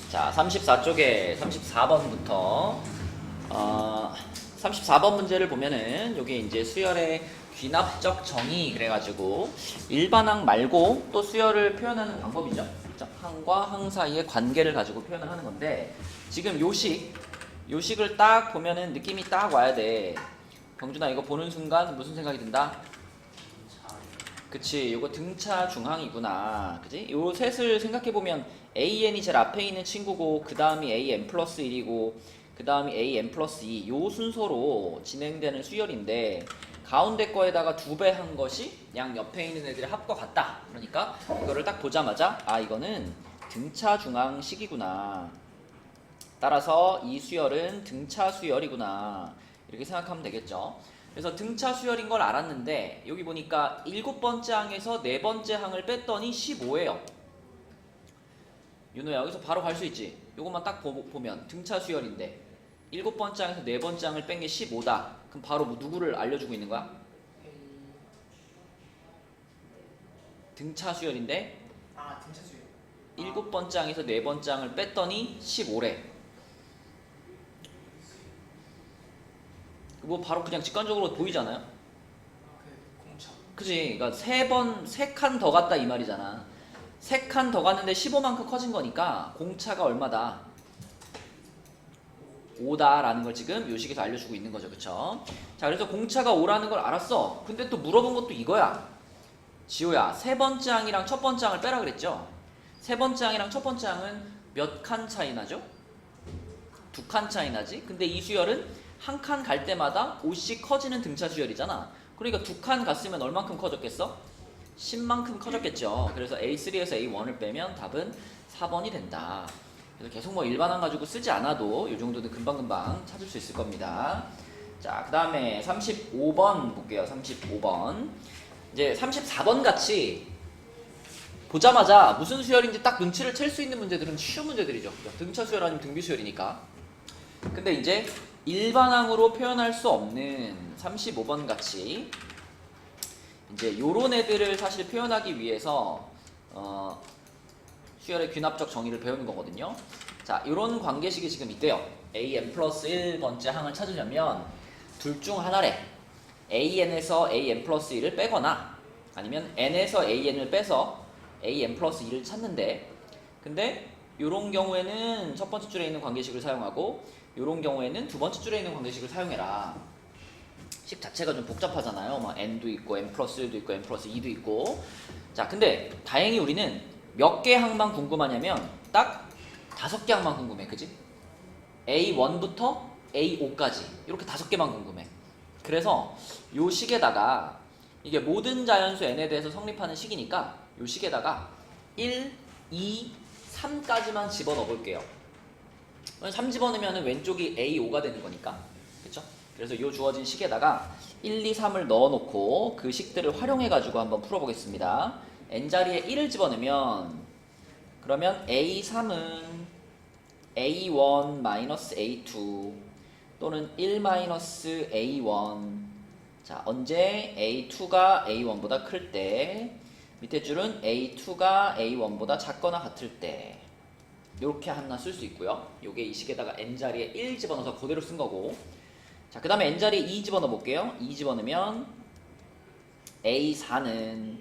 자, 34쪽에 34번부터 34번 문제를 보면은 여기 이제 수열의 귀납적 정의 그래가지고 일반항 말고 또 수열을 표현하는 방법이죠. 항과 항 사이의 관계를 가지고 표현을 하는 건데 지금 요식을 딱 보면은 느낌이 딱 와야 돼. 경준아 이거 보는 순간 무슨 생각이 든다? 그치, 요거 등차 중항이구나. 그치? 요 셋을 생각해보면 AN이 제일 앞에 있는 친구고 그 다음이 AN 플러스 1이고 그 다음이 AN 플러스 2 요 순서로 진행되는 수열인데 가운데 거에다가 2배 한 것이 양 옆에 있는 애들의 합과 같다. 그러니까 이거를 딱 보자마자 아 이거는 등차 중항식이구나. 따라서 이 수열은 등차 수열이구나. 이렇게 생각하면 되겠죠. 그래서 등차 수열인 걸 알았는데 여기 보니까 7번째 항에서 4번째 항을 뺐더니 15예요. 윤호야 여기서 바로 갈 수 있지. 요것만 딱 보면 등차 수열인데 7번째 항에서 4번째 항을 뺀 게 15다. 그럼 바로 누구를 알려주고 있는 거야? 등차 수열인데 등차 수열. 7번째 항에서 4번째 항을 뺐더니 15래. 뭐 바로 그냥 직관적으로 보이잖아요. 공차. 그지? 그러니까 3칸 더 갔다 이 말이잖아. 3칸 더 갔는데 15만큼 커진 거니까 공차가 얼마다? 5다라는 걸 지금 요식에서 알려주고 있는 거죠. 그쵸? 자, 그래서 공차가 5라는 걸 알았어. 근데 또 물어본 것도 이거야. 지호야, 3번째 항이랑 첫 번째 항을 빼라 그랬죠? 3번째 항이랑 첫 번째 항은 몇 칸 차이 나죠? 2칸 차이 나지? 근데 이 수열은 한 칸 갈 때마다 5씩 커지는 등차 수열이잖아. 그러니까 2칸 갔으면 얼만큼 커졌겠어? 10만큼 커졌겠죠. 그래서 A3에서 A1을 빼면 답은 4번이 된다. 그래서 계속 뭐 일반항 가지고 쓰지 않아도 이 정도는 금방금방 찾을 수 있을 겁니다. 자, 그 다음에 35번 볼게요. 35번. 이제 34번 같이 보자마자 무슨 수열인지 딱 눈치를 챌 수 있는 문제들은 쉬운 문제들이죠. 등차 수열 아니면 등비 수열이니까. 근데 이제 일반항으로 표현할 수 없는 35번 같이 이제 요런 애들을 사실 표현하기 위해서 수열의 귀납적 정의를 배우는 거거든요. 자, 요런 관계식이 지금 있대요. AN 플러스 1번째 항을 찾으려면 둘 중 하나래. AN에서 AN 플러스 1을 빼거나 아니면 N에서 AN을 빼서 AN 플러스 2를 찾는데 근데 요런 경우에는 첫 번째 줄에 있는 관계식을 사용하고 요런 경우에는 두 번째 줄에 있는 관계식을 사용해라. 식 자체가 좀 복잡하잖아요. 막 n도 있고 n 플러스 1도 있고 n 플러스 2도 있고. 자, 근데 다행히 우리는 몇 개 항만 궁금하냐면 딱 5개 항만 궁금해. 그지? A1부터 A5까지 이렇게 5개만 궁금해. 그래서 요 식에다가 이게 모든 자연수 n에 대해서 성립하는 식이니까 요 식에다가 1, 2, 3까지만 집어넣어 볼게요. 3 집어넣으면 왼쪽이 A5가 되는 거니까. 그쵸? 그래서 이 주어진 식에다가 1, 2, 3을 넣어놓고 그 식들을 활용해가지고 한번 풀어보겠습니다. n자리에 1을 집어넣으면 그러면 A3은 A1-A2 또는 1-A1 자, 언제 A2가 A1보다 클 때 밑에 줄은 A2가 A1보다 작거나 같을 때 이렇게 하나 쓸 수 있고요. 요게 이 식에다가 n자리에 1 집어넣어서 그대로 쓴 거고 자, 그 다음에 n자리에 2 집어넣어 볼게요. 2 집어넣으면 A4는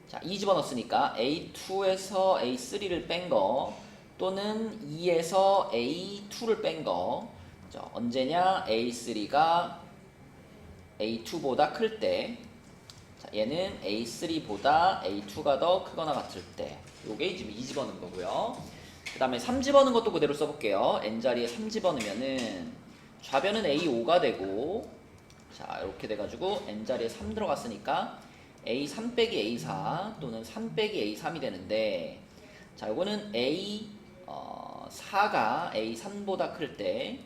자, 2 집어넣었으니까 A2에서 A3를 뺀 거 또는 2에서 A2를 뺀 거 언제냐? A3가 A2보다 클 때 자, 얘는 A3보다 A2가 더 크거나 같을 때 요게 지금 2 집어넣은 거고요. 그 다음에 3 집어넣은 것도 그대로 써볼게요. n자리에 3 집어넣으면은 좌변은 A5가 되고 자 이렇게 돼가지고 n자리에 3 들어갔으니까 A3 빼기 A4 또는 3 빼기 A3이 되는데 자 요거는 A4가 A3보다 클 때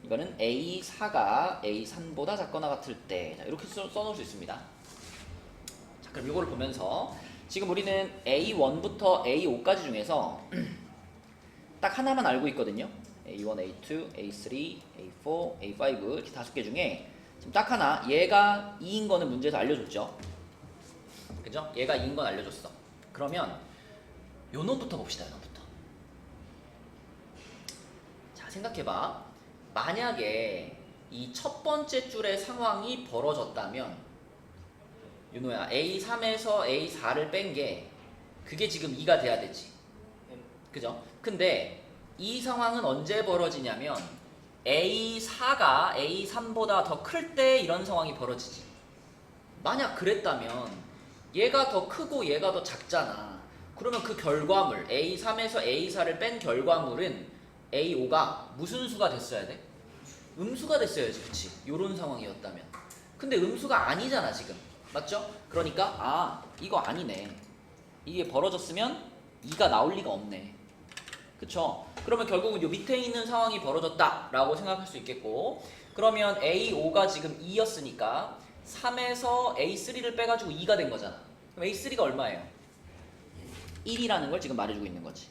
이거는 A4가 A3보다 작거나 같을 때 자, 이렇게 써놓을 수 있습니다. 자, 그럼 이거를 보면서 지금 우리는 A1부터 A5까지 중에서 딱 하나만 알고 있거든요. A1, A2, A3, A4, A5 이렇게 5개 중에 지금 딱 하나 얘가 2인 거는 문제에서 알려줬죠. 그죠? 얘가 2인 건 알려줬어. 그러면 요 놈부터 봅시다. 요 놈부터. 생각해봐. 만약에 이 첫 번째 줄의 상황이 벌어졌다면 윤호야 A3에서 A4를 뺀 게 그게 지금 2가 돼야 되지. 그죠? 근데 이 상황은 언제 벌어지냐면 A4가 A3보다 더 클 때 이런 상황이 벌어지지. 만약 그랬다면 얘가 더 크고 얘가 더 작잖아. 그러면 그 결과물 A3에서 A4를 뺀 결과물은 A5가 무슨 수가 됐어야 돼? 음수가 됐어야지, 그치? 요런 상황이었다면. 근데 음수가 아니잖아 지금, 맞죠? 그러니까 이거 아니네. 이게 벌어졌으면 2가 나올 리가 없네. 그쵸? 그러면 결국은 요 밑에 있는 상황이 벌어졌다 라고 생각할 수 있겠고, 그러면 A5가 지금 2였으니까 3에서 A3를 빼가지고 2가 된 거잖아. 그럼 A3가 얼마예요? 1이라는 걸 지금 말해주고 있는 거지.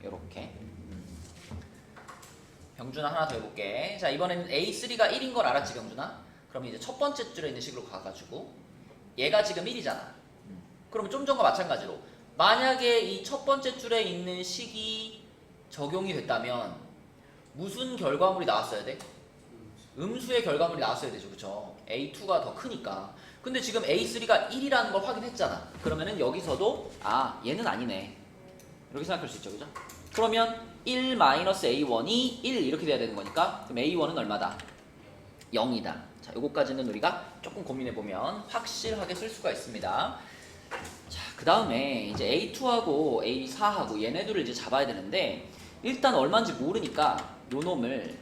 요렇게. 병준아 하나 더 해볼게. 자, 이번에는 A3가 1인 걸 알았지, 병준아? 그럼 이제 첫 번째 줄에 있는 식으로 가가지고 얘가 지금 1이잖아. 그럼 좀 전과 마찬가지로 만약에 이 첫 번째 줄에 있는 식이 적용이 됐다면 무슨 결과물이 나왔어야 돼? 음수의 결과물이 나왔어야 되죠, 그쵸? A2가 더 크니까. 근데 지금 A3가 1이라는 걸 확인했잖아. 그러면은 여기서도 얘는 아니네, 이렇게 생각할 수 있죠, 그죠? 그러면 1-A1이 1 이렇게 돼야 되는 거니까 그럼 A1은 얼마다? 0이다. 자, 요거까지는 우리가 조금 고민해보면 확실하게 쓸 수가 있습니다. 자, 그 다음에 이제 A2하고 A4하고 얘네들을 이제 잡아야 되는데 일단 얼마인지 모르니까 요 놈을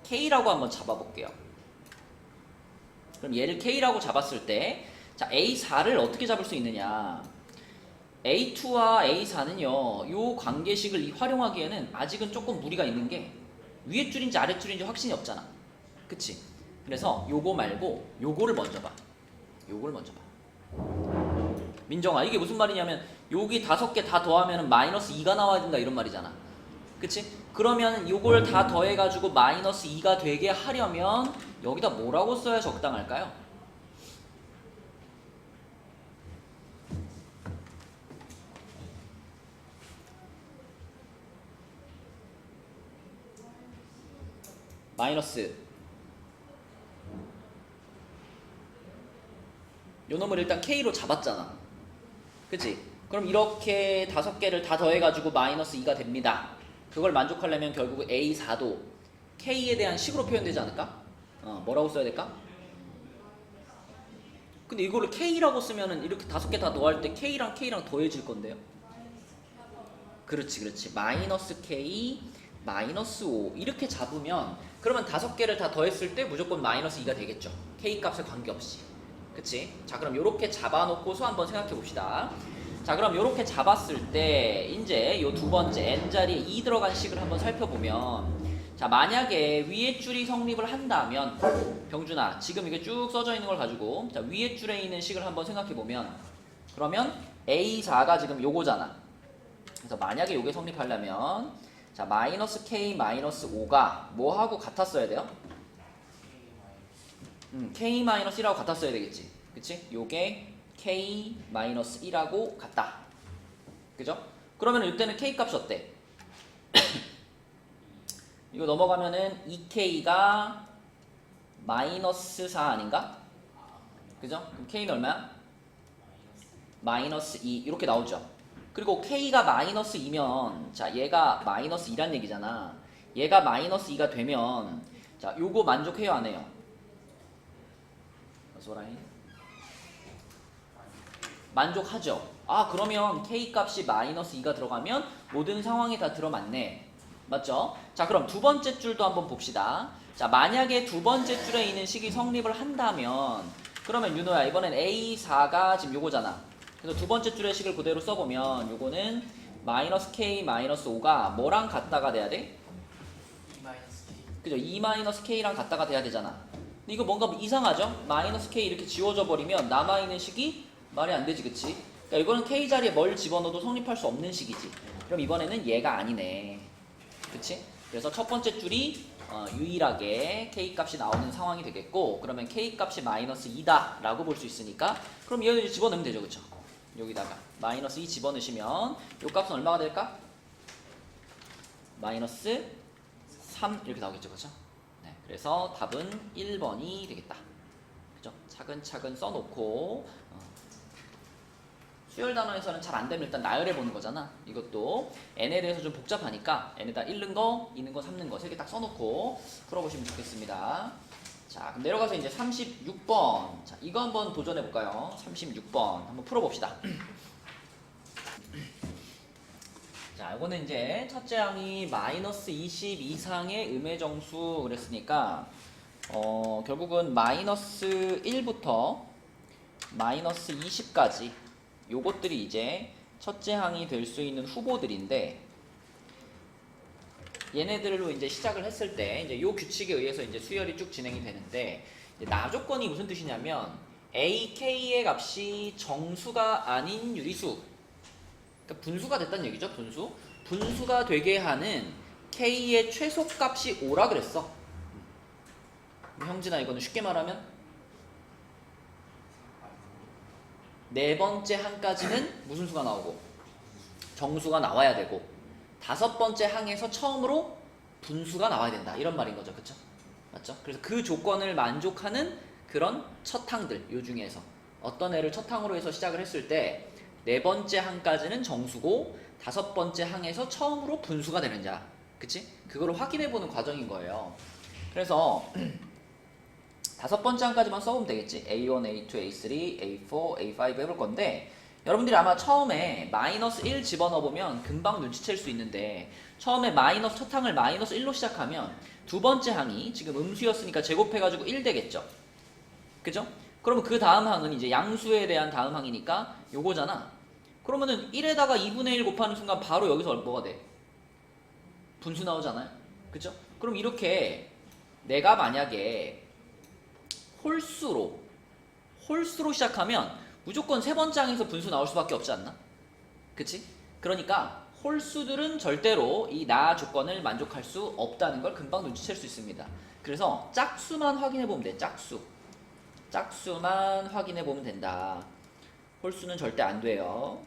K라고 한번 잡아볼게요. 그럼 얘를 K라고 잡았을 때 자, A4를 어떻게 잡을 수 있느냐? A2와 A4는요, 요 관계식을 활용하기에는 아직은 조금 무리가 있는 게 위에 줄인지 아래 줄인지 확신이 없잖아. 그치? 그래서 요거 말고 요거를 먼저 봐. 요걸 먼저 봐. 민정아, 이게 무슨 말이냐면 여기 5개 다 더하면 마이너스 2가 나와야 된다 이런 말이잖아. 그치? 그러면 요걸 다 더해가지고 마이너스 2가 되게 하려면 여기다 뭐라고 써야 적당할까요? 마이너스 요 놈을 일단 K로 잡았잖아. 그치? 그럼 이렇게 5개를 다 더해가지고 마이너스 2가 됩니다. 그걸 만족하려면 결국 A4도 K에 대한 식으로 표현되지 않을까? 뭐라고 써야 될까? 근데 이거를 K라고 쓰면은 이렇게 5개 다 더할 때 K랑 K랑 더해질 건데요? 그렇지. 마이너스 K, 마이너스 5 이렇게 잡으면 그러면 5개를 다 더했을 때 무조건 마이너스 2가 되겠죠. K 값에 관계없이. 그치? 자, 그럼 요렇게 잡아놓고서 한번 생각해 봅시다. 자, 그럼 요렇게 잡았을 때 이제 요 두 번째 n자리에 2 들어간 식을 한번 살펴보면 자, 만약에 위에 줄이 성립을 한다면 병준아, 지금 이게 쭉 써져 있는 걸 가지고 자, 위에 줄에 있는 식을 한번 생각해 보면 그러면 A4가 지금 요거잖아. 그래서 만약에 요게 성립하려면 자, 마이너스 K 마이너스 5가 뭐하고 같았어야 돼요? K-1하고 같았어야 되겠지. 그치? 요게 K-1하고 같다. 그죠? 그러면 이때는 K 값이 어때? 이거 넘어가면은 2K가 마이너스 4 아닌가? 그죠? 그럼 K는 얼마야? 마이너스 2 이렇게 나오죠. 그리고 K가 마이너스 2면 자, 얘가 마이너스 2란 얘기잖아. 얘가 마이너스 2가 되면 자, 요거 만족해요 안 해요? 만족하죠. 그러면 K 값이 마이너스 2가 들어가면 모든 상황이 다 들어맞네. 맞죠? 자, 그럼 두 번째 줄도 한번 봅시다. 자, 만약에 두 번째 줄에 있는 식이 성립을 한다면 그러면 윤호야, 이번엔 A4가 지금 요거잖아. 그래서 두 번째 줄의 식을 그대로 써보면 요거는 마이너스 K 마이너스 5가 뭐랑 같다가 돼야 돼? 2-K. 그죠? 2-K랑 같다가 돼야 되잖아. 근데 이거 뭔가 이상하죠? 마이너스 K 이렇게 지워져 버리면 남아있는 식이 말이 안 되지, 그치? 그러니까 이거는 K 자리에 뭘 집어넣어도 성립할 수 없는 식이지. 그럼 이번에는 얘가 아니네. 그치? 그래서 첫 번째 줄이 유일하게 K 값이 나오는 상황이 되겠고, 그러면 K 값이 마이너스 2다 라고 볼 수 있으니까 그럼 얘를 집어넣으면 되죠, 그쵸? 여기다가 마이너스 2 집어넣으시면 요 값은 얼마가 될까? 마이너스 3 이렇게 나오겠죠, 그죠? 네, 그래서 답은 1번이 되겠다. 그죠? 차근차근 써놓고 수열 단원에서는 잘 안 되면 일단 나열해 보는 거잖아. 이것도 n에 대해서 좀 복잡하니까 n에다 1는 거, 2는 거, 3는 거 세 개 딱 써놓고 풀어보시면 좋겠습니다. 자, 그럼 내려가서 이제 36번. 자, 이거 한번 도전해 볼까요? 36번 한번 풀어봅시다. 자, 이거는 이제 첫째 항이 마이너스 20 이상의 음의 정수 그랬으니까 결국은 마이너스 1부터 마이너스 20까지 요것들이 이제 첫째 항이 될 수 있는 후보들인데 얘네들로 이제 시작을 했을 때 이제 요 규칙에 의해서 이제 수열이 쭉 진행이 되는데 이제 나 조건이 무슨 뜻이냐면 a, k의 값이 정수가 아닌 유리수, 그러니까 분수가 됐다는 얘기죠. 분수가 되게 하는 k의 최소값이 5라 그랬어. 형진아, 이거는 쉽게 말하면 네 번째 항까지는 무슨 수가 나오고 정수가 나와야 되고 다섯 번째 항에서 처음으로 분수가 나와야 된다, 이런 말인 거죠. 그쵸? 맞죠? 그래서 그 조건을 만족하는 그런 첫 항들, 요 중에서 어떤 애를 첫 항으로 해서 시작을 했을 때 네 번째 항까지는 정수고 다섯 번째 항에서 처음으로 분수가 되는 자, 그치? 그거를 확인해 보는 과정인 거예요. 그래서 다섯 번째 항까지만 써보면 되겠지. A1, A2, A3, A4, A5 해볼 건데 여러분들이 아마 처음에 마이너스 1 집어넣어보면 금방 눈치챌 수 있는데 처음에 마이너스 첫 항을 마이너스 1로 시작하면 두 번째 항이 지금 음수였으니까 제곱해가지고 1 되겠죠. 그죠? 그러면 그 다음 항은 이제 양수에 대한 다음 항이니까 요거잖아. 그러면은 1에다가 2분의 1 곱하는 순간 바로 여기서 뭐가 돼? 분수 나오잖아요. 그죠? 그럼 이렇게 내가 만약에 홀수로 시작하면 무조건 세 번째 항에서 분수 나올 수밖에 없지 않나? 그치? 그러니까 홀수들은 절대로 이 나 조건을 만족할 수 없다는 걸 금방 눈치챌 수 있습니다. 그래서 짝수만 확인해 보면 돼. 짝수만 확인해 보면 된다. 홀수는 절대 안 돼요.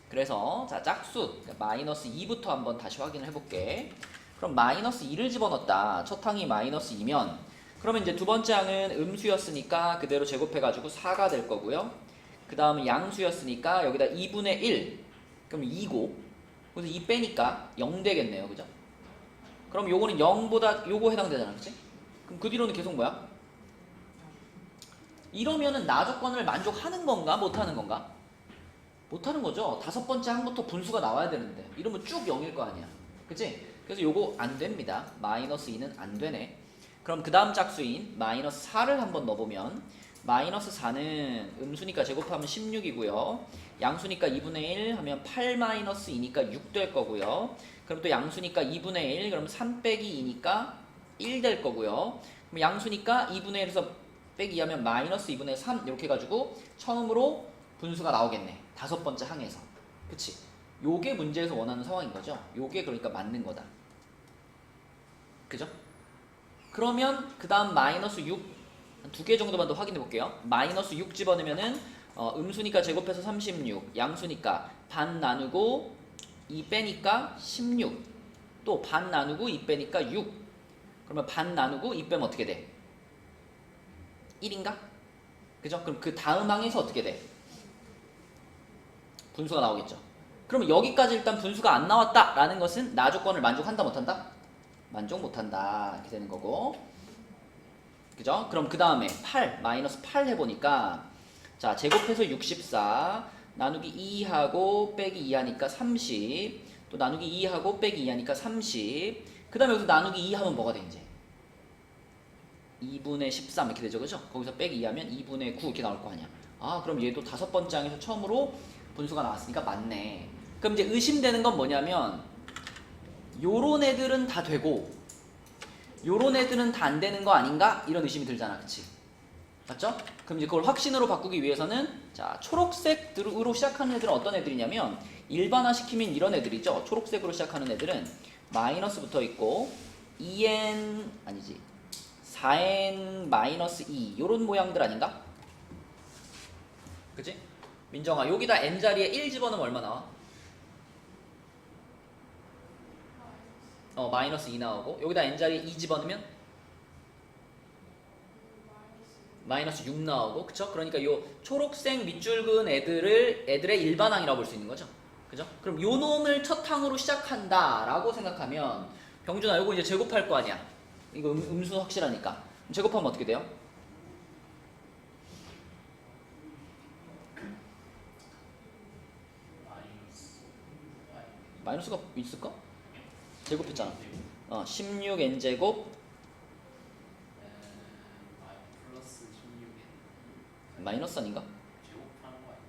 그래서 자, 짝수 그러니까 마이너스 2부터 한번 다시 확인을 해볼게. 그럼 마이너스 2를 집어넣었다. 첫 항이 마이너스 2면 그러면 이제 두 번째 항은 음수였으니까 그대로 제곱해가지고 4가 될 거고요. 그 다음은 양수였으니까 여기다 2분의 1 그럼 2고 그래서 2 빼니까 0 되겠네요. 그죠? 그럼 요거는 0보다 요거 해당되잖아. 그치? 그럼 그 뒤로는 계속 뭐야? 이러면은 나 조건을 만족하는 건가 못하는 건가? 못하는 거죠. 다섯 번째 항부터 분수가 나와야 되는데 이러면 쭉 0일 거 아니야. 그치? 그래서 요거 안 됩니다. 마이너스 2는 안 되네. 그럼 그 다음 짝수인 마이너스 4를 한번 넣어보면 마이너스 4는 음수니까 제곱하면 16이고요. 양수니까 2분의 1 하면 8 마이너스 2니까 6 될 거고요. 그럼 또 양수니까 2분의 1 그럼 3 빼기 2니까 1 될 거고요. 그럼 양수니까 2분의 1에서 빼기 2 하면 마이너스 2분의 3 이렇게 해가지고 처음으로 분수가 나오겠네. 다섯 번째 항에서. 그치? 요게 문제에서 원하는 상황인 거죠. 요게 그러니까 맞는 거다. 그죠? 그러면 그 다음 마이너스 6 두 개 정도만 더 확인해 볼게요. 마이너스 6 집어넣으면은 음수니까 제곱해서 36 양수니까 반 나누고 2 빼니까 16 또 반 나누고 2 빼니까 6 그러면 반 나누고 2 빼면 어떻게 돼? 1인가? 그죠? 그럼 그 다음 항에서 어떻게 돼? 분수가 나오겠죠. 그러면 여기까지 일단 분수가 안 나왔다라는 것은 나 조건을 만족한다 못한다? 만족 못한다 이렇게 되는 거고. 그죠? 그럼 그 다음에 8 마이너스 8 해보니까 자 제곱해서 64 나누기 2하고 빼기 2 하니까 30 또 나누기 2하고 빼기 2 하니까 30 그 다음에 여기서 나누기 2 하면 뭐가 돼 이제? 2분의 13 이렇게 되죠. 그죠? 거기서 빼기 2 하면 2분의 9 이렇게 나올 거 아니야. 아 그럼 얘도 다섯 번째 항에서 처음으로 분수가 나왔으니까 맞네. 그럼 이제 의심되는 건 뭐냐면 요런 애들은 다 되고 요런 애들은 다 안 되는 거 아닌가? 이런 의심이 들잖아. 그치? 맞죠? 그럼 이제 그걸 확신으로 바꾸기 위해서는 자 초록색으로 시작하는 애들은 어떤 애들이냐면 일반화 시키면 이런 애들이죠. 초록색으로 시작하는 애들은 마이너스 붙어 있고 2n 아니지 4n 마이너스 2 요런 모양들 아닌가? 그치? 민정아 여기다 n자리에 1 집어넣으면 얼마 나와? 마이너스 2 나오고 여기다 n자리에 2 집어넣으면 마이너스 6 나오고 그쵸? 그러니까 요 초록색 밑줄근 애들의 일반항이라고 볼 수 있는 거죠. 그죠? 그럼 요 놈을 첫 항으로 시작한다 라고 생각하면 병준아 요거 이제 제곱할 거 아니야. 이거 음수 확실하니까. 제곱하면 어떻게 돼요? 마이너스가 있을까? 제곱했잖아. 16n제곱 플러스 16에 마이너스 아닌가? 제곱하는 거 아니야?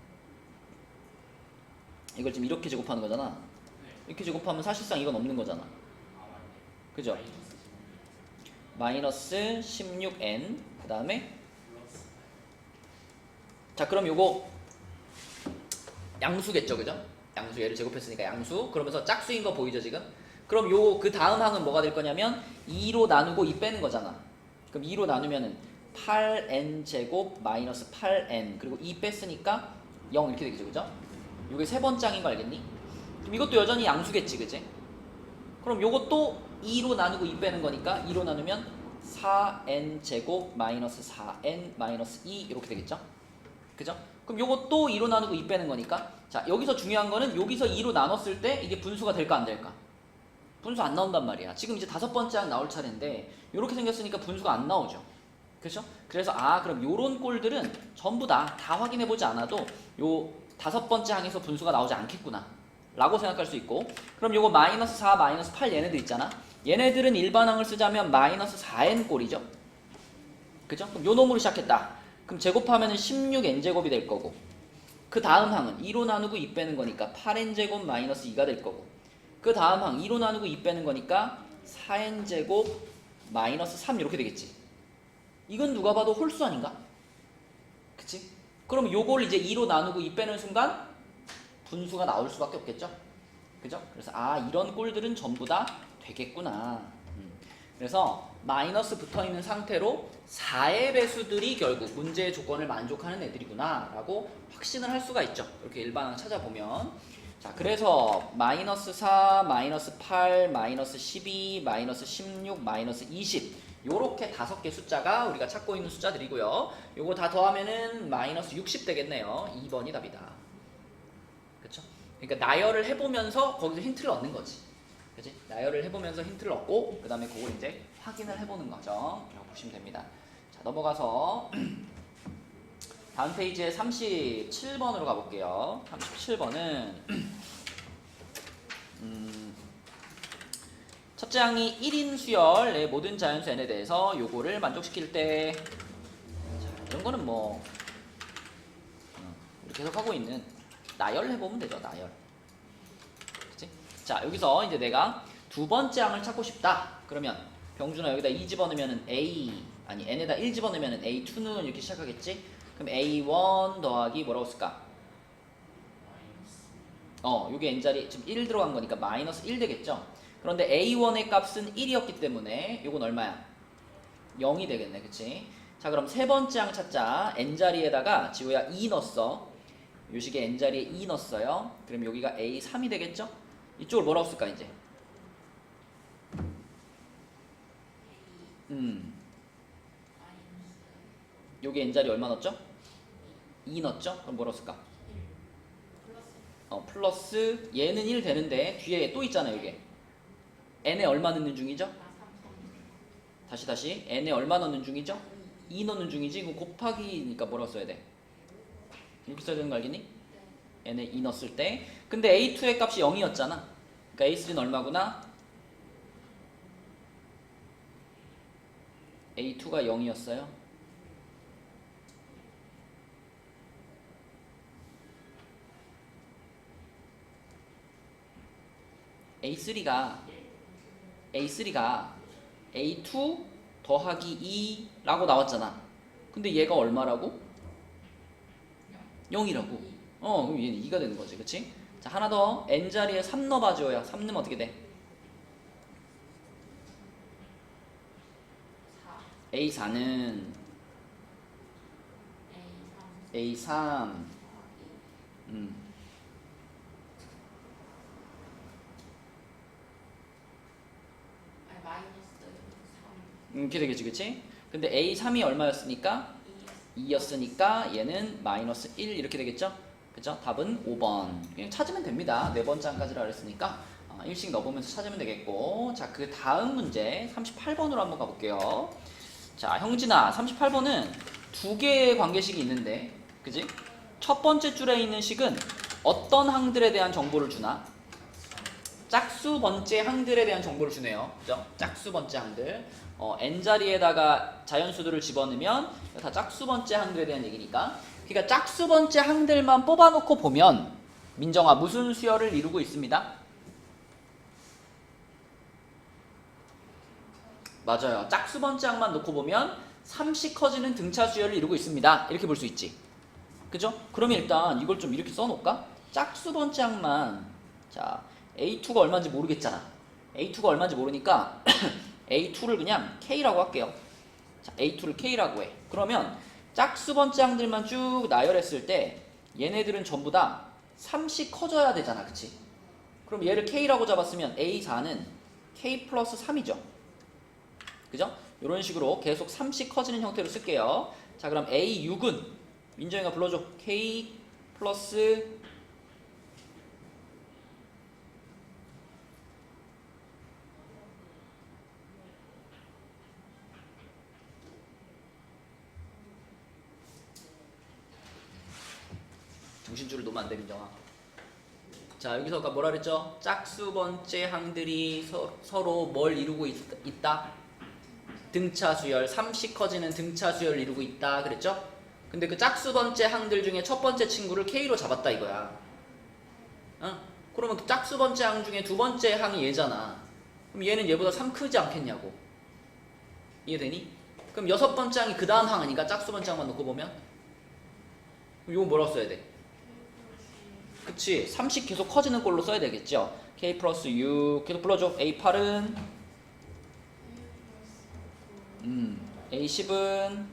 이걸 지금 이렇게 제곱하는 거잖아. 네. 이렇게 제곱하면 사실상 이건 없는 거잖아. 아 맞네. 그죠? 마이너스 16에 마이너스 16n 그 다음에 플러스 자 그럼 요거 양수겠죠 그죠? 양수 얘를 제곱했으니까 양수 그러면서 짝수인 거 보이죠 지금? 그럼 요 그 다음 항은 뭐가 될 거냐면 2로 나누고 2 빼는 거잖아. 그럼 2로 나누면은 8n 제곱 마이너스 8n 그리고 2 뺐으니까 0 이렇게 되겠죠 그죠? 요게 세 번째 항인 거 알겠니? 그럼 이것도 여전히 양수겠지 그지? 그럼 요것도 2로 나누고 2 빼는 거니까 2로 나누면 4n 제곱 마이너스 4n 마이너스 2 이렇게 되겠죠? 그죠? 그럼 요것도 2로 나누고 2 빼는 거니까 자 여기서 중요한 거는 여기서 2로 나눴을 때 이게 분수가 될까 안 될까? 분수 안 나온단 말이야. 지금 이제 5번째 항 나올 차례인데 요렇게 생겼으니까 분수가 안 나오죠. 그렇죠? 그래서 그럼 요런 꼴들은 전부 다 확인해 보지 않아도 요 5번째 항에서 분수가 나오지 않겠구나 라고 생각할 수 있고 그럼 요거 마이너스 4, 마이너스 8 얘네들 있잖아. 얘네들은 일반항을 쓰자면 마이너스 4n 꼴이죠. 그죠? 그럼 요 놈으로 시작했다. 그럼 제곱하면은 16n제곱이 될 거고 그 다음 항은 2로 나누고 2 빼는 거니까 8n제곱 마이너스 2가 될 거고 그 다음 항 2로 나누고 2 빼는 거니까 4n제곱 마이너스 3 이렇게 되겠지. 이건 누가 봐도 홀수 아닌가? 그치? 그럼 요걸 이제 2로 나누고 2 빼는 순간 분수가 나올 수밖에 없겠죠? 그죠? 그래서 이런 꼴들은 전부 다 되겠구나. 그래서 마이너스 붙어있는 상태로 4의 배수들이 결국 문제의 조건을 만족하는 애들이구나 라고 확신을 할 수가 있죠. 이렇게 일반항 찾아보면 자 그래서 마이너스 4, 마이너스 8, 마이너스 12, 마이너스 16, 마이너스 20 요렇게 5개 숫자가 우리가 찾고 있는 숫자들이고요. 요거 다 더하면은 마이너스 60 되겠네요. 2번이 답이다. 그쵸? 그러니까 나열을 해보면서 거기서 힌트를 얻는 거지. 그치? 나열을 해보면서 힌트를 얻고 그 다음에 그걸 이제 확인을 해보는 거죠. 이렇게 보시면 됩니다. 자 넘어가서 다음 페이지에 37번으로 가볼게요. 37번은 첫째 항이 1인 수열의 모든 자연수 n에 대해서 요거를 만족시킬 때 자, 이런 거는 뭐 우리 계속 하고 있는 나열 해보면 되죠. 나열. 그치? 자 여기서 이제 내가 두 번째 항을 찾고 싶다. 그러면 병준아 여기다 2 집어넣으면 n에다 1 집어넣으면 a2는 이렇게 시작하겠지? 그럼 a1 더하기 뭐라고 쓸까? 요게 n자리 지금 1 들어간 거니까 마이너스 1 되겠죠? 그런데 a1의 값은 1이었기 때문에 요건 얼마야? 0이 되겠네 그치? 자 그럼 세 번째 항 찾자. n자리에다가 지호야 2 넣었어. 요 식에 n자리에 2 넣었어요. 그럼 여기가 a3이 되겠죠? 이쪽을 뭐라고 쓸까 이제? 여기 n자리 얼마 넣었죠? 2 넣었죠? 그럼 뭐라고 쓸까? 플러스 얘는 1 되는데 뒤에 또 있잖아 여기 n에 얼마 넣는 중이죠? 다시 n에 얼마 넣는 중이죠? 2 넣는 중이지. 그럼 곱하기니까 뭐라고 써야 돼? 이렇게 써야 되는 거 알겠니? n에 2 넣었을 때 근데 a2의 값이 0이었잖아. 그러니까 a3는 얼마구나? a2가 0이었어요. A3가 A2 더하기 2라고 나왔잖아. 근데 얘가 얼마라고? 0이라고. 그럼 얘는 2가 되는 거지. 그치? 자, 하나 더. n자리에 3 넣어봐줘야. 3 넣으면 어떻게 돼? A4는 A3 이렇게 되겠지, 그치? 근데 A3이 얼마였으니까? 2였으니까 얘는 마이너스 1 이렇게 되겠죠? 그죠? 답은 5번. 그냥 찾으면 됩니다. 네 번째 항까지라 그랬으니까 1씩 넣어보면서 찾으면 되겠고. 자, 그 다음 문제 38번으로 한번 가볼게요. 자, 형진아, 38번은 두 개의 관계식이 있는데, 그지? 첫 번째 줄에 있는 식은 어떤 항들에 대한 정보를 주나? 짝수 번째 항들에 대한 정보를 주네요. 그죠? 짝수 번째 항들. n자리에다가 자연수들을 집어넣으면 다 짝수 번째 항들에 대한 얘기니까. 그러니까 짝수 번째 항들만 뽑아놓고 보면 민정아 무슨 수열을 이루고 있습니다? 맞아요. 짝수 번째 항만 놓고 보면 3씩 커지는 등차 수열을 이루고 있습니다. 이렇게 볼 수 있지. 그죠? 그러면 일단 이걸 좀 이렇게 써놓을까? 짝수 번째 항만, 자, A2가 얼마인지 모르겠잖아. A2가 얼마인지 모르니까 A2를 그냥 K라고 할게요. 자, A2를 K라고 해. 그러면 짝수 번째 항들만 쭉 나열했을 때 얘네들은 전부 다 3씩 커져야 되잖아. 그치? 그럼 얘를 K라고 잡았으면 A4는 K 플러스 3이죠. 그죠? 이런 식으로 계속 3씩 커지는 형태로 쓸게요. 자, 그럼 A6은 민정이가 불러줘. K 플러스 정신줄을 놓으면 안 돼, 민정아. 자, 여기서 아까 뭐라 그랬죠? 짝수 번째 항들이 서로 뭘 이루고 있다? 등차 수열, 3씩 커지는 등차 수열을 이루고 있다 그랬죠? 근데 그 짝수 번째 항들 중에 첫 번째 친구를 K로 잡았다 이거야. 그러면 그 짝수 번째 항 중에 두 번째 항이 얘잖아. 그럼 얘는 얘보다 3 크지 않겠냐고. 이해되니? 그럼 여섯 번째 항이 그 다음 항 아니까 짝수 번째 항만 놓고 보면? 그럼 이거 뭐라고 써야 돼? 그치, 3씩 계속 커지는 꼴로 써야 되겠죠. K 플러스 6 계속 불러줘. A8은 A10은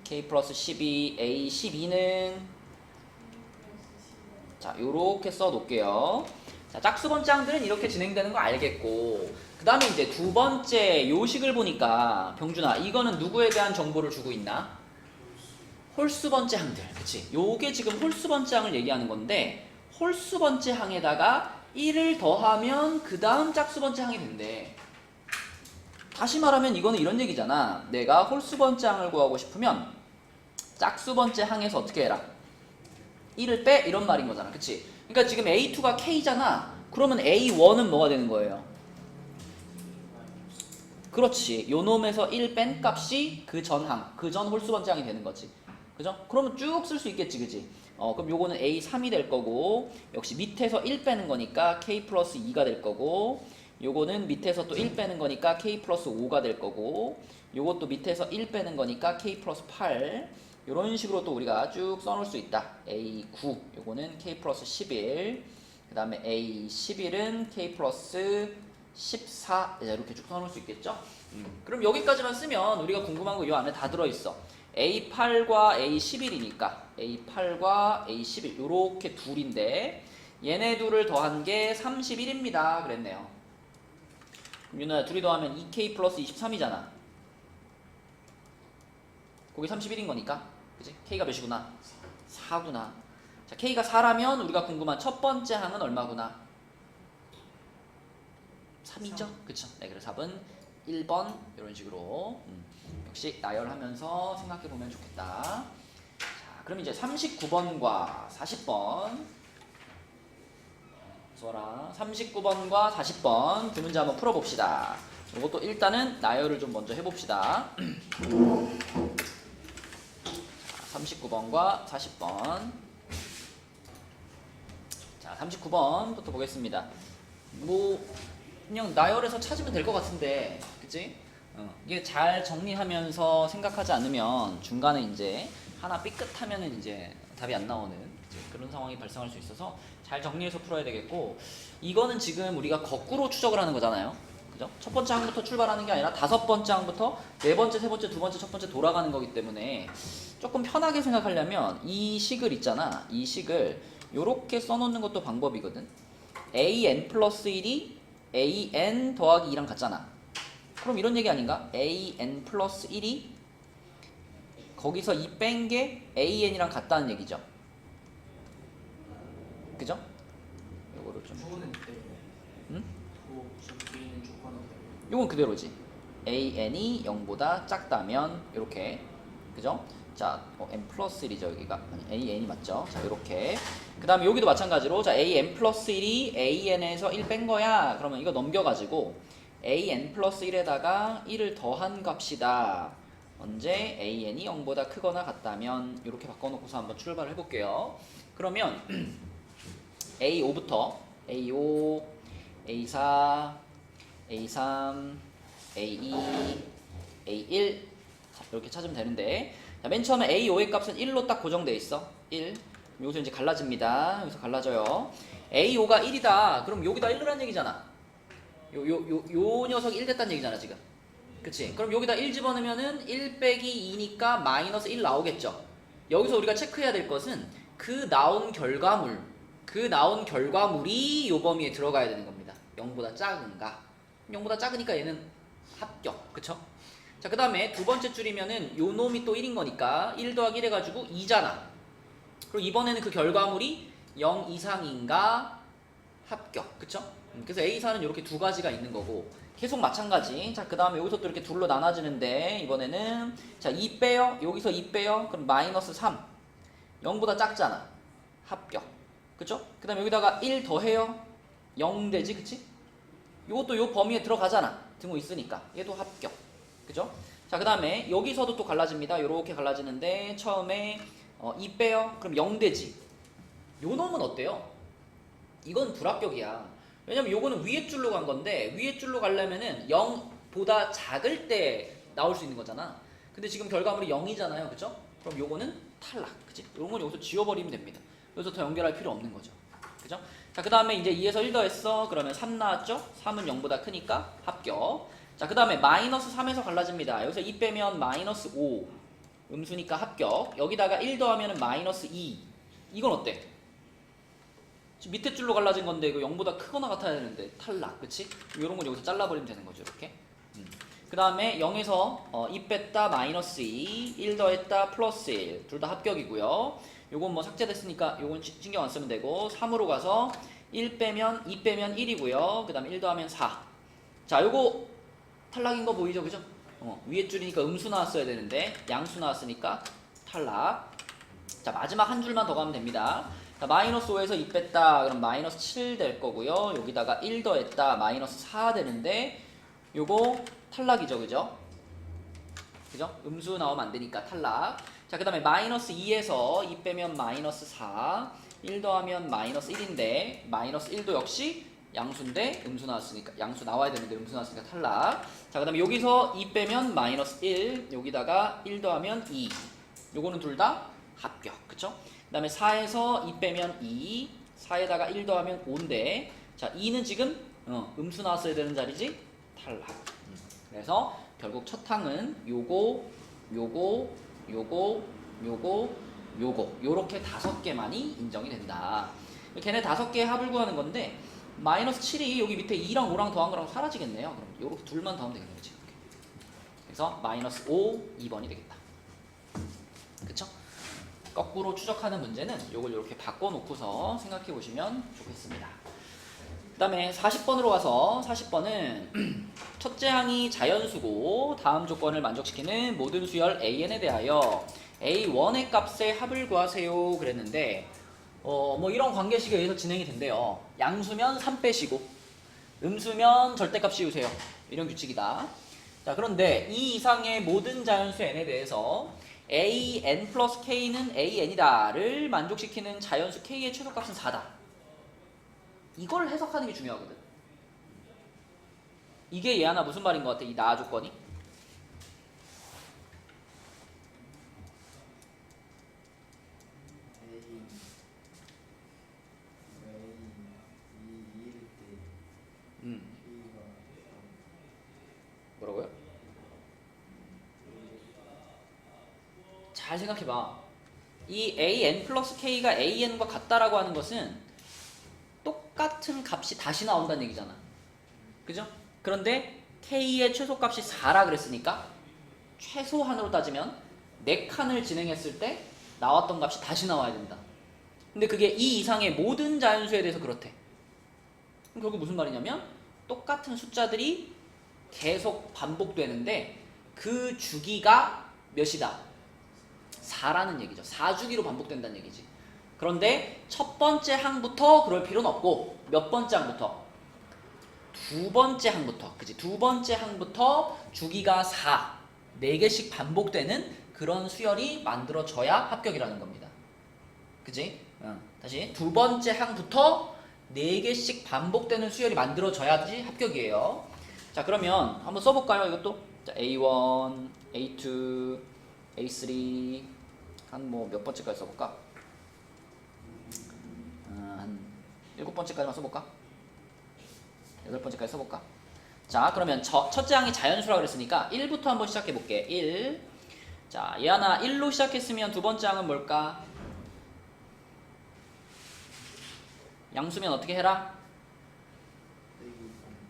K 플러스 12, A12는 자, 요렇게 써놓을게요. 자, 짝수 번째 항들은 이렇게 진행되는 거 알겠고, 그 다음에 이제 두 번째 요식을 보니까 병준아, 이거는 누구에 대한 정보를 주고 있나? 홀수 번째 항들, 그치? 요게 지금 홀수 번째 항을 얘기하는 건데, 홀수 번째 항에다가 1을 더하면 그 다음 짝수 번째 항이 된대. 다시 말하면 이거는 이런 얘기잖아. 내가 홀수 번째 항을 구하고 싶으면 짝수 번째 항에서 어떻게 해라? 1을 빼? 이런 말인 거잖아. 그치? 그러니까 지금 A2가 K잖아. 그러면 A1은 뭐가 되는 거예요? 그렇지. 요 놈에서 1 뺀 값이 그 전 항, 그 전 홀수 번째 항이 되는 거지. 그죠? 그러면 쭉 쓸 수 있겠지, 그지? 그럼 요거는 A3이 될 거고, 역시 밑에서 1 빼는 거니까 K 플러스 2가 될 거고, 요거는 밑에서 또 1 빼는 거니까 K 플러스 5가 될 거고, 요것도 밑에서 1 빼는 거니까 K 플러스 8. 요런 식으로 또 우리가 쭉 써놓을 수 있다. A9, 요거는 K 플러스 11. 그 다음에 A11은 K 플러스 14. 이렇게 쭉 써놓을 수 있겠죠? 그럼 여기까지만 쓰면 우리가 궁금한 거 요 안에 다 들어있어. A8과 A11이니까 A8과 A11 요렇게 둘인데 얘네 둘을 더한 게 31입니다 그랬네요. 그럼 윤아야 둘이 더하면 2K 플러스 23이잖아. 거기 31인 거니까 그치? K가 몇이구나? 4구나. 자, K가 4라면 우리가 궁금한 첫 번째 항은 얼마구나? 3이죠? 그쵸? 네, 그래서 답은 1번 이런 식으로 역시 나열하면서 생각해보면 좋겠다. 자, 그럼 이제 39번과 40번 수어라 39번과 40번 두 문제 한번 풀어봅시다. 이것도 일단은 나열을 좀 먼저 해봅시다. 39번과 40번. 자, 39번부터 보겠습니다. 뭐 그냥 나열해서 찾으면 될 것 같은데, 그치? 이게 잘 정리하면서 생각하지 않으면 중간에 이제 하나 삐끗하면은 이제 답이 안 나오는 이제 그런 상황이 발생할 수 있어서 잘 정리해서 풀어야 되겠고, 이거는 지금 우리가 거꾸로 추적을 하는 거잖아요. 그죠? 첫 번째 항부터 출발하는 게 아니라 다섯 번째 항부터 네 번째, 세 번째, 두 번째, 첫 번째 돌아가는 거기 때문에 조금 편하게 생각하려면 이 식을 있잖아. 이 식을 요렇게 써놓는 것도 방법이거든. an 플러스 1이 an 더하기 2랑 같잖아. 그럼 이런 얘기 아닌가? an 플러스 1이 거기서 이 뺀 게 an이랑 같다는 얘기죠. 그죠? 요거를 좀 조건은 그대로네. 응? 저쪽에 있는 조건은 그대로. 요건 그대로지. an이 0보다 작다면 이렇게 그죠? 자, n 플러스 1이죠 여기가. 아니 an이 맞죠? 자, 이렇게. 그 다음에 여기도 마찬가지로 자 an 플러스 1이 an에서 1 뺀 거야. 그러면 이거 넘겨가지고 an 플러스 1에다가 1을 더한 값이다. 언제 an이 0보다 크거나 같다면 이렇게 바꿔놓고서 한번 출발을 해볼게요. 그러면 A5부터 A5, A4, A3, A2, A1 이렇게 찾으면 되는데 자, 맨 처음에 A5의 값은 1로 딱 고정돼 있어. 1. 여기서 이제 갈라집니다. 여기서 갈라져요. A5가 1이다. 그럼 여기다 1넣으라는 얘기잖아. 요 녀석이 1 됐다는 얘기잖아 지금. 그치? 그럼 여기다 1 집어넣으면은 1 빼기 2니까 마이너스 1 나오겠죠. 여기서 우리가 체크해야 될 것은 그 나온 결과물이 요 범위에 들어가야 되는 겁니다. 0보다 작은가? 0보다 작으니까 얘는 합격. 그쵸? 자, 그 다음에 두 번째 줄이면은 요 놈이 또 1인 거니까 1 더하기 1 해가지고 2잖아. 그리고 이번에는 그 결과물이 0 이상인가? 합격. 그쵸? 그래서 A사는 이렇게 두 가지가 있는 거고 계속 마찬가지. 자, 그 다음에 여기서 또 이렇게 둘로 나눠지는데 이번에는 자, 2 빼요. 여기서 2 빼요. 그럼 마이너스 3. 0보다 작잖아. 합격. 그쵸? 그 다음에 여기다가 1 더해요. 0 되지. 그치? 요것도 요 범위에 들어가잖아. 등호 있으니까. 얘도 합격. 그죠? 자, 그 다음에 여기서도 또 갈라집니다. 요렇게 갈라지는데 처음에 2 빼요. 그럼 0 되지. 요 놈은 어때요? 이건 불합격이야. 왜냐면 요거는 위에 줄로 간 건데 위에 줄로 가려면은 0보다 작을 때 나올 수 있는 거잖아. 근데 지금 결과물이 0이잖아요. 그죠? 그럼 요거는 탈락. 그치? 요런 건 여기서 지워버리면 됩니다. 여기서 더 연결할 필요 없는 거죠. 그죠? 자, 그 다음에 이제 2에서 1 더했어. 그러면 3 나왔죠? 3은 0보다 크니까 합격. 자, 그 다음에 마이너스 3에서 갈라집니다. 여기서 2 빼면 마이너스 5. 음수니까 합격. 여기다가 1 더하면 마이너스 2. 이건 어때? 지금 밑에 줄로 갈라진 건데 이거 0보다 크거나 같아야 되는데 탈락. 그치? 이런 건 여기서 잘라버리면 되는 거죠. 이렇게. 그 다음에 0에서 2 뺐다 마이너스 2, 1 더했다 플러스 1. 둘 다 합격이고요. 요건 뭐 삭제됐으니까 요건 신경 안 쓰면 되고 3으로 가서 1 빼면 2 빼면 1이고요. 그 다음에 1 더하면 4. 자, 요거 탈락인 거 보이죠? 그죠? 위에 줄이니까 음수 나왔어야 되는데 양수 나왔으니까 탈락. 자, 마지막 한 줄만 더 가면 됩니다. 자, 마이너스 5에서 2 뺐다. 그럼 마이너스 7 될 거고요. 여기다가 1 더했다. 마이너스 4 되는데 요거 탈락이죠. 그죠? 그죠? 음수 나오면 안 되니까 탈락. 자, 그 다음에 마이너스 2에서 2 빼면 마이너스 4. 1 더하면 마이너스 1인데 마이너스 1도 역시 양수인데 음수 나왔으니까 양수 나와야 되는데 음수 나왔으니까 탈락. 자, 그 다음에 여기서 2 빼면 마이너스 1. 여기다가 1 더하면 2. 요거는 둘 다 합격. 그쵸? 그 다음에 4에서 2 빼면 2. 4에다가 1 더하면 5인데 자, 2는 지금 음수 나왔어야 되는 자리지? 탈락. 그래서 결국 첫 항은 요거 요렇게 5개만이 인정이 된다. 걔네 5개의 합을 구하는 건데 마이너스 7이 여기 밑에 2랑 5랑 더한 거랑 사라지겠네요. 그럼 요렇게 둘만 더하면 되겠네요. 지금. 그래서 마이너스 5, 2번이 되겠다. 그쵸? 거꾸로 추적하는 문제는 요걸 이렇게 바꿔놓고서 생각해 보시면 좋겠습니다. 그 다음에 40번으로 가서 40번은 첫째 항이 자연수고 다음 조건을 만족시키는 모든 수열 AN에 대하여 A1의 값의 합을 구하세요 그랬는데 뭐 이런 관계식에 의해서 진행이 된대요. 양수면 3 빼시고 음수면 절대값 씌우세요. 이런 규칙이다. 자, 그런데 이 이상의 모든 자연수 n에 대해서 an 플러스 k는 an이다를 만족시키는 자연수 k의 최소값은 4다. 이걸 해석하는 게 중요하거든. 이게 얘 하나 무슨 말인 것 같아? 이 나 조건이? 뭐라고요? 잘 생각해봐. 이 an 플러스 k가 an과 같다라고 하는 것은 똑같은 값이 다시 나온다는 얘기잖아. 그죠? 그런데 K의 최소값이 4라 그랬으니까 최소한으로 따지면 4칸을 진행했을 때 나왔던 값이 다시 나와야 된다. 근데 그게 이 이상의 모든 자연수에 대해서 그렇대. 그럼 결국 무슨 말이냐면 똑같은 숫자들이 계속 반복되는데 그 주기가 몇이다? 4라는 얘기죠. 4주기로 반복된다는 얘기지. 그런데 첫 번째 항부터 그럴 필요는 없고 몇 번째 항부터? 두 번째 항부터. 그치? 두 번째 항부터 주기가 4, 4개씩 반복되는 그런 수열이 만들어져야 합격이라는 겁니다. 그치? 다시 두 번째 항부터 4개씩 반복되는 수열이 만들어져야지 합격이에요. 자, 그러면 한번 써볼까요? 이것도. 자, A1, A2, A3 한 뭐 몇 번째까지 써볼까? 한 7번째까지만 써볼까? 8번째까지 써볼까? 자, 그러면 첫째 항이 자연수라고 그랬으니까 1부터 한번 시작해볼게. 1. 자, 얘하나 1로 시작했으면 두 번째 항은 뭘까? 양수면 어떻게 해라?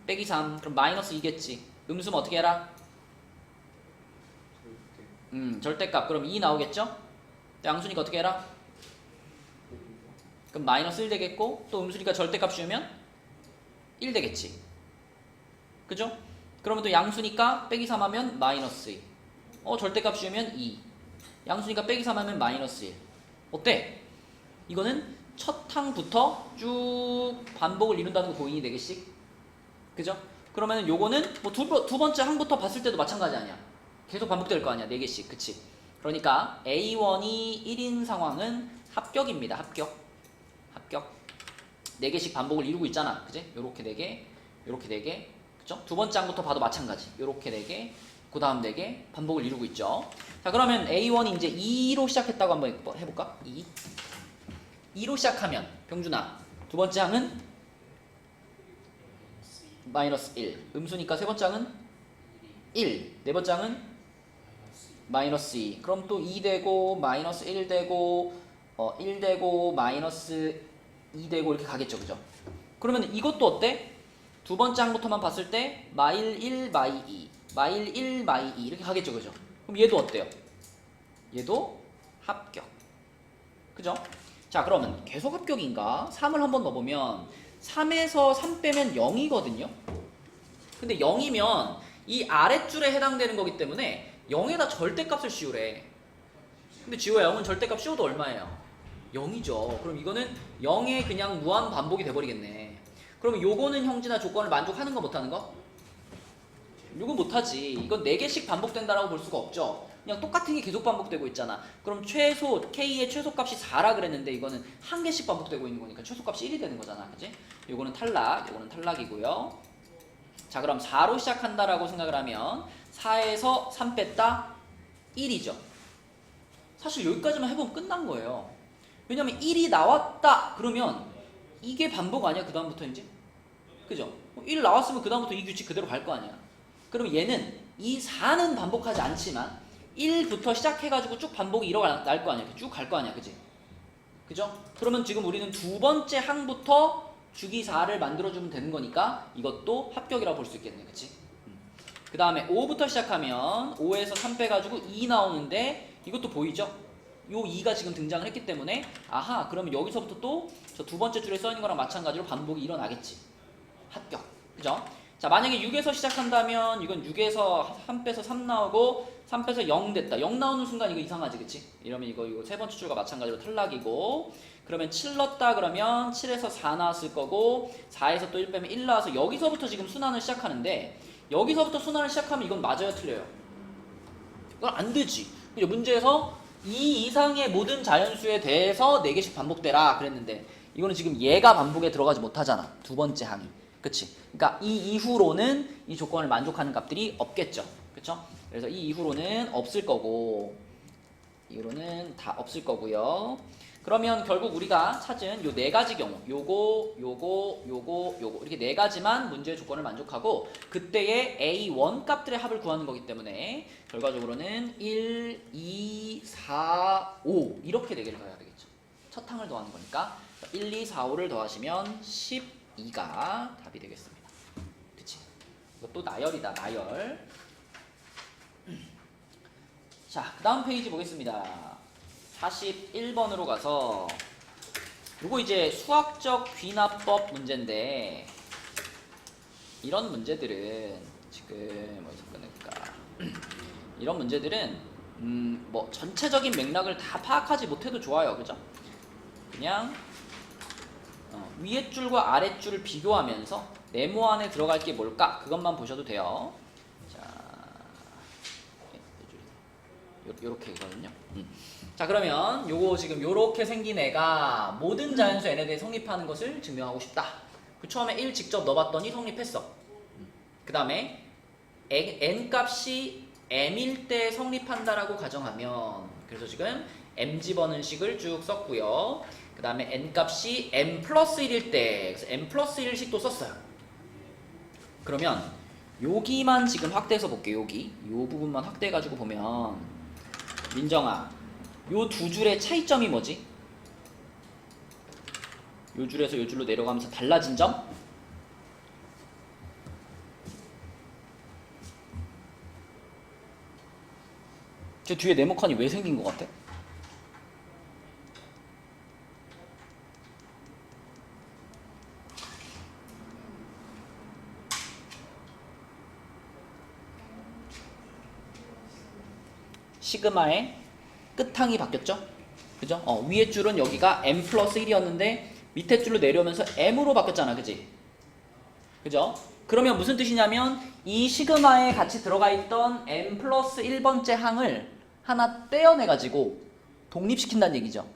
빼기 3. 그럼 마이너스 2겠지. 음수면 어떻게 해라? 절대값. 그럼 2 나오겠죠? 양수니까 어떻게 해라? 그럼 마이너스 1 되겠고, 또 음수니까 절대값 씌우면 1 되겠지. 그죠? 그러면 또 양수니까 빼기 3 하면 마이너스 2. 절대값 씌우면 2. 양수니까 빼기 3 하면 마이너스 1. 어때? 이거는 첫 항부터 쭉 반복을 이룬다는 거 보이니 4개씩? 그죠? 그러면 요거는 뭐 두 번째 항부터 봤을 때도 마찬가지 아니야. 계속 반복될 거 아니야. 4개씩. 그치? 그러니까 A1이 1인 상황은 합격입니다. 합격. 4개씩 반복을 이루고 있잖아. 그지? 요렇게 4개, 요렇게 4개. 그죠? 두 번째 항부터 봐도 마찬가지. 요렇게 4개, 그 다음 4개 반복을 이루고 있죠. 자, 그러면 A1이 이제 2로 시작했다고 한번 해볼까? 2로 시작하면, 병준아, 두 번째 항은 마이너스 1. 음수니까 세 번째 항은 1. 네 번째 항은 마이너스 2. 그럼 또 2 되고, 마이너스 1 되고, 1 되고, 마이너스 2 되고 이렇게 가겠죠. 그죠? 그러면 이것도 어때? 두 번째 항부터만 봤을 때 마일 1, 마이 2, 마일 1, 마이 2 이렇게 가겠죠. 그죠? 그럼 얘도 어때요? 얘도 합격. 그죠? 자, 그러면 계속 합격인가? 3을 한번 넣어보면 3에서 3 빼면 0이거든요. 근데 0이면 이 아랫줄에 해당되는 거기 때문에 0에다 절대값을 씌우래. 근데 지호야, 0은 절대값 씌워도 얼마예요? 0이죠. 그럼 이거는 0의 그냥 무한 반복이 돼버리겠네. 그러면 요거는 형진아 조건을 만족하는 거 못하는 거? 요건 못하지. 이건 4개씩 반복된다라고 볼 수가 없죠. 그냥 똑같은 게 계속 반복되고 있잖아. 그럼 K의 최소값이 4라 그랬는데 이거는 1개씩 반복되고 있는 거니까 최소값이 1이 되는 거잖아. 그치? 요거는 탈락, 요거는 탈락이고요. 자, 그럼 4로 시작한다라고 생각을 하면 4에서 3 뺐다 1이죠. 사실 여기까지만 해보면 끝난 거예요. 왜냐면 1이 나왔다 그러면 이게 반복 아니야? 그 다음부터 이제? 그죠? 1 나왔으면 그 다음부터 이 규칙 그대로 갈 거 아니야. 그럼 얘는 이 4는 반복하지 않지만 1부터 시작해가지고 쭉 반복이 일어날 거 아니야. 쭉 갈 거 아니야. 그지? 그죠? 그러면 지금 우리는 두 번째 항부터 주기 4를 만들어주면 되는 거니까 이것도 합격이라고 볼 수 있겠네. 그치? 그 다음에 5부터 시작하면 5에서 3 빼가지고 2 나오는데 이것도 보이죠? 요 2가 지금 등장을 했기 때문에 아하, 그러면 여기서부터 또 저 두 번째 줄에 써있는 거랑 마찬가지로 반복이 일어나겠지. 합격. 그죠? 자, 만약에 6에서 시작한다면 이건 6에서 3 빼서 3 나오고 3 빼서 0 됐다. 0 나오는 순간 이거 이상하지. 그치? 이러면 이거 세 번째 줄과 마찬가지로 탈락이고, 그러면 7 넣었다 그러면 7에서 4 나왔을 거고 4에서 또 1 빼면 1 나와서 여기서부터 지금 순환을 시작하는데 여기서부터 순환을 시작하면 이건 맞아요? 틀려요? 이건 안 되지. 그죠? 문제에서 이 이상의 모든 자연수에 대해서 4개씩 반복되라 그랬는데 이거는 지금 얘가 반복에 들어가지 못하잖아. 두 번째 항이. 그치? 그러니까 이 이후로는 이 조건을 만족하는 값들이 없겠죠. 그쵸? 그래서 이 이후로는 없을 거고, 이후로는 다 없을 거고요. 그러면 결국 우리가 찾은 요 4가지 경우, 요거 이렇게 4가지만 문제의 조건을 만족하고 그때의 A1 값들의 합을 구하는 거기 때문에 결과적으로는 1, 2, 4, 5 이렇게 4개를 더해야 되겠죠. 첫 항을 더하는 거니까 1, 2, 4, 5를 더하시면 12가 답이 되겠습니다. 그치? 이것도 이것도 나열이다, 나열. 자, 그 다음 페이지 보겠습니다. 41번으로 가서 요거 이제 수학적 귀납법 문제인데 이런 문제들은 지금 어디서 끊을까? 이런 문제들은 뭐 전체적인 맥락을 다 파악하지 못해도 좋아요, 그죠? 그냥 위에 줄과 아래 줄을 비교하면서 네모 안에 들어갈 게 뭘까? 그것만 보셔도 돼요. 자, 요렇게거든요. 자, 그러면 요거 지금 요렇게 생긴 애가 모든 자연수 n에 대해 성립하는 것을 증명하고 싶다. 그 처음에 1 직접 넣어봤더니 성립했어. 그 다음에 n 값이 m일 때 성립한다라고 가정하면, 그래서 지금 m 집어넣은 식을 쭉 썼고요. 그 다음에 n 값이 m 플러스 1일 때, 그래서 m 플러스 1식도 썼어요. 그러면 여기만 지금 확대해서 볼게요. 여기 요 부분만 확대해가지고 보면, 민정아, 요 두 줄의 차이점이 뭐지? 요 줄에서 요 줄로 내려가면서 달라진 점? 저 뒤에 네모칸이 왜 생긴 것 같아? 시그마의 끝항이 바뀌었죠? 그죠? 위에 줄은 여기가 m 플러스 1이었는데 밑에 줄로 내려오면서 m으로 바뀌었잖아, 그지? 그죠? 그러면 무슨 뜻이냐면 이 시그마에 같이 들어가 있던 m 플러스 1번째 항을 하나 떼어내가지고 독립시킨다는 얘기죠.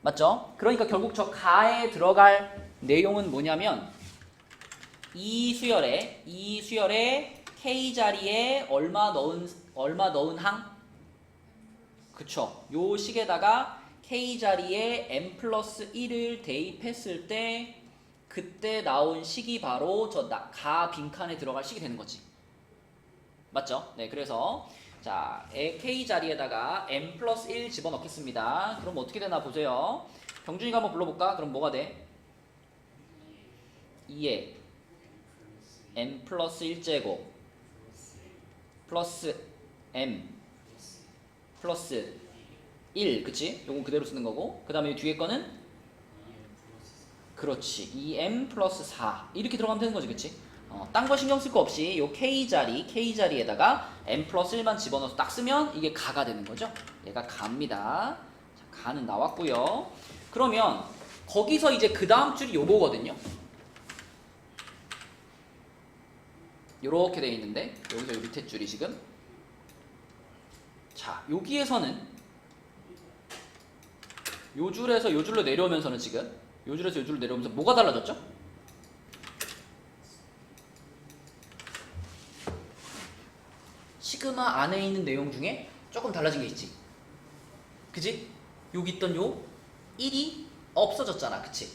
맞죠? 그러니까 결국 저 가에 들어갈 내용은 뭐냐면 이 수열에 k 자리에 얼마 넣은 항? 그쵸. 요 식에다가 k 자리에 m 플러스 1을 대입했을 때 그때 나온 식이 바로 저 가 빈칸에 들어갈 식이 되는 거지. 맞죠? 네, 그래서 자, k 자리에다가 m 플러스 1 집어넣겠습니다. 그럼 어떻게 되나 보세요. 병준이가 한번 불러볼까? 그럼 뭐가 돼? 2에 m 플러스 1제곱 플러스 m 플러스 1, 그치? 요거 그대로 쓰는 거고, 그 다음에 뒤에 거는 그렇지, 2m 플러스 4 이렇게 들어가면 되는 거지, 그치? 딴 거 신경 쓸 거 없이 요 k 자리에다가 m 플러스 1만 집어넣어서 딱 쓰면 이게 가가 되는 거죠. 얘가 가입니다. 자, 가는 나왔고요. 그러면 거기서 이제 그 다음 줄이 요거거든요. 요렇게 돼 있는데 여기서 요 밑에 줄이 지금, 자, 여기에서는 요 줄에서 요 줄로 내려오면서는 지금 요 줄에서 요 줄로 내려오면서 뭐가 달라졌죠? 시그마 안에 있는 내용 중에 조금 달라진 게 있지. 그지? 여기 있던 요 1이 없어졌잖아. 그치?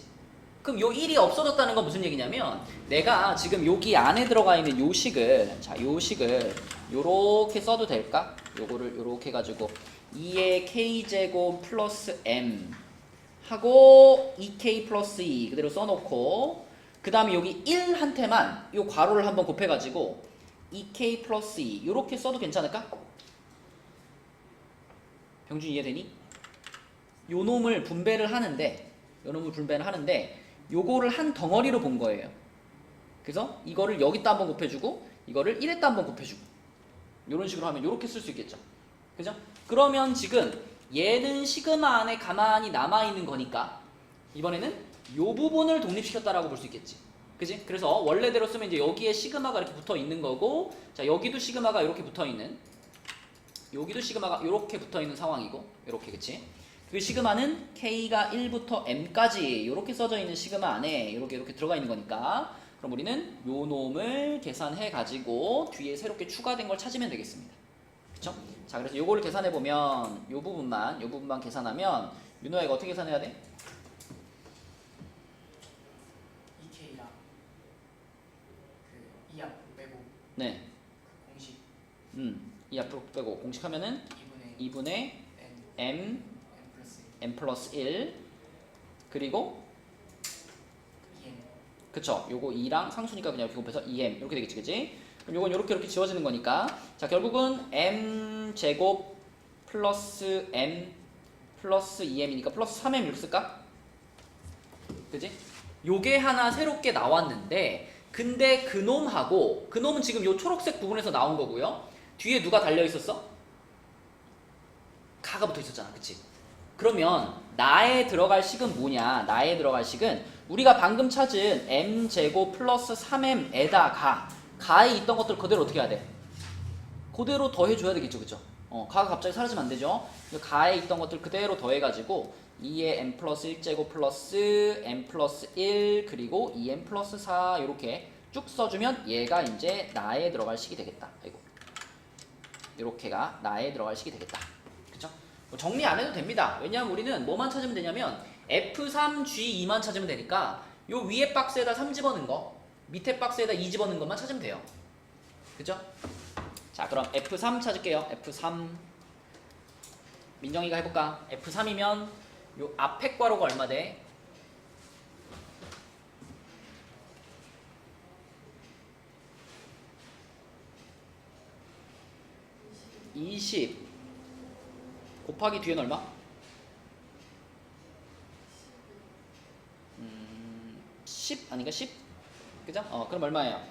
그럼 요 1이 없어졌다는 건 무슨 얘기냐면 내가 지금 여기 안에 들어가 있는 요 식을, 자, 요 식을 요렇게 써도 될까? 요거를 요렇게 해가지고 2의 k제곱 플러스 m 하고 2k 플러스 2 그대로 써놓고, 그 다음에 여기 1한테만 요 괄호를 한번 곱해가지고 2k 플러스 2 요렇게 써도 괜찮을까? 병준 이해되니? 요 놈을 분배를 하는데 요거를 한 덩어리로 본 거예요. 그래서 이거를 여기다 한번 곱해주고 이거를 1에다 한번 곱해주고 요런 식으로 하면 요렇게 쓸 수 있겠죠. 그죠? 그러면 지금 얘는 시그마 안에 가만히 남아있는 거니까 이번에는 요 부분을 독립시켰다라고 볼 수 있겠지. 그지? 그래서 원래대로 쓰면 이제 여기에 시그마가 이렇게 붙어 있는 거고, 자, 여기도 시그마가 이렇게 붙어 있는, 여기도 시그마가 이렇게 붙어 있는 상황이고, 이렇게, 그치? 그 시그마는 K가 1부터 M까지 이렇게 써져 있는 시그마 안에 이렇게 들어가 있는 거니까, 그럼 우리는 요 놈을 계산해 가지고 뒤에 새롭게 추가된 걸 찾으면 되겠습니다. 그쵸? 자, 그래서 요거를 계산해 보면 요 부분만 계산하면 윤호야 이거 어떻게 계산해야 돼? 2K랑 그 2앞 빼고 네. 그 공식 2 앞으로 빼고 공식하면은 2분의 M M 플러스 1 그리고 EM. 그쵸, 요거 2랑 상수니까 그냥 이렇게 곱해서 2M 이렇게 되겠지, 그치? 그럼 요건 이렇게 지워지는 거니까 자 결국은 m 제곱 플러스 m 플러스 2m이니까 플러스 3m 이렇게 쓸까? 그지? 요게 하나 새롭게 나왔는데 근데 그놈은 지금 요 초록색 부분에서 나온 거고요. 뒤에 누가 달려 있었어? 가가 붙어 있었잖아. 그치? 그러면 나에 들어갈 식은 뭐냐? 나에 들어갈 식은 우리가 방금 찾은 m제곱 플러스 3m에다가 가에 있던 것들 그대로 어떻게 해야 돼? 그대로 더해줘야 되겠죠. 그쵸? 가가 갑자기 사라지면 안 되죠. 가에 있던 것들 그대로 더해가지고 2의 m 플러스 1제곱 플러스 m 플러스 1 그리고 2m 플러스 4 이렇게 쭉 써주면 얘가 이제 나에 들어갈 식이 되겠다. 아이고. 이렇게가 나에 들어갈 식이 되겠다. 그쵸? 뭐 정리 안 해도 됩니다. 왜냐면 우리는 뭐만 찾으면 되냐면 F3G2만 찾으면 되니까 요 위에 박스에다 3 집어넣은 거 밑에 박스에다 2 집어넣은 것만 찾으면 돼요. 그죠? 자 그럼 F3 찾을게요. F3 민정이가 해볼까? F3이면 요 앞에 괄호가 얼마 돼? 20 곱하기 뒤에는 얼마? 10 아닌가? 10? 그죠? 그럼 얼마예요?